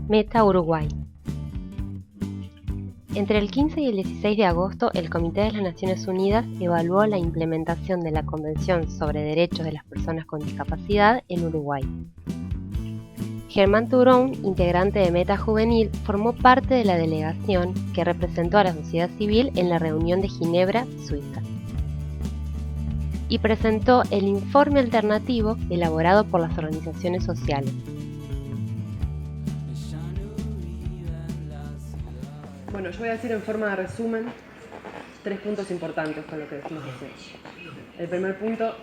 Meta Uruguay. Entre el 15 y el 16 de agosto, el Comité de las Naciones Unidas evaluó la implementación de la Convención sobre Derechos de las Personas con Discapacidad en Uruguay. Germán Turón, integrante de Meta Juvenil, formó parte de la delegación que representó a la sociedad civil en la reunión de Ginebra, Suiza, y presentó el informe alternativo elaborado por las organizaciones sociales. Bueno, yo voy a decir en forma de resumen 3 puntos importantes con lo que decimos recién. El primer punto,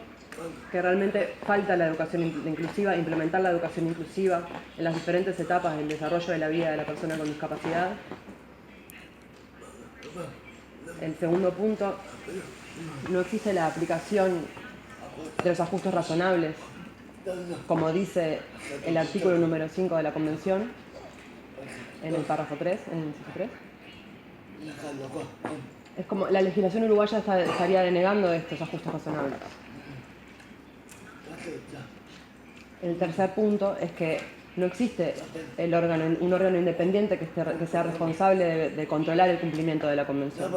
que realmente falta la educación inclusiva, implementar la educación inclusiva en las diferentes etapas del desarrollo de la vida de la persona con discapacidad. El segundo punto, no existe la aplicación de los ajustes razonables, como dice el artículo número 5 de la Convención, en el párrafo 3, en el inciso 3. Es como la legislación uruguaya estaría denegando estos ajustes razonables. El tercer punto es que no existe un órgano independiente que sea responsable de controlar el cumplimiento de la Convención.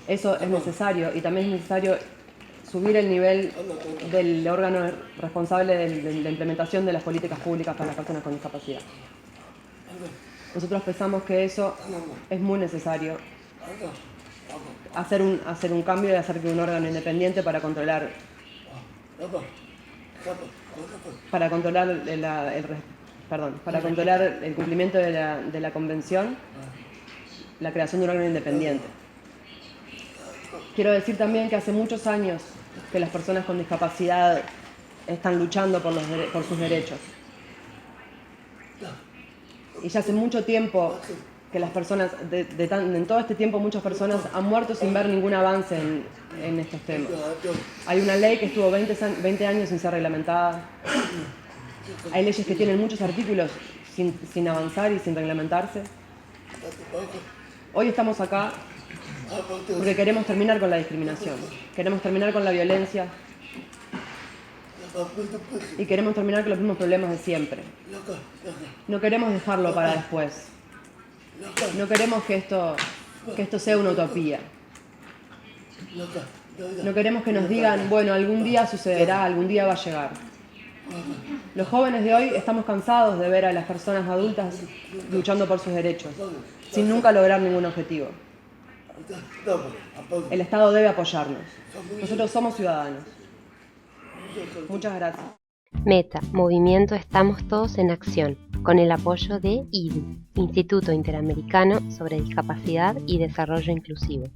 Eso es necesario, y también es necesario subir el nivel del órgano responsable de la implementación de las políticas públicas para las personas con discapacidad. Nosotros pensamos que eso es muy necesario, hacer un cambio y hacer que un órgano independiente para controlar el cumplimiento de la Convención, la creación de un órgano independiente. Quiero decir también que hace muchos años que las personas con discapacidad están luchando por sus derechos. Y ya hace mucho tiempo que las personas, en todo este tiempo muchas personas han muerto sin ver ningún avance en estos temas. Hay una ley que estuvo 20 años sin ser reglamentada. Hay leyes que tienen muchos artículos sin avanzar y sin reglamentarse. Hoy estamos acá porque queremos terminar con la discriminación, queremos terminar con la violencia y queremos terminar con los mismos problemas de siempre. No queremos dejarlo para después. No queremos que esto sea una utopía. No queremos que nos digan, bueno, algún día sucederá, algún día va a llegar. Los jóvenes de hoy estamos cansados de ver a las personas adultas luchando por sus derechos, sin nunca lograr ningún objetivo. El Estado debe apoyarnos. Nosotros somos ciudadanos. Muchas gracias. Meta, Movimiento Estamos Todos en Acción, con el apoyo de IDI, Instituto Interamericano sobre Discapacidad y Desarrollo Inclusivo.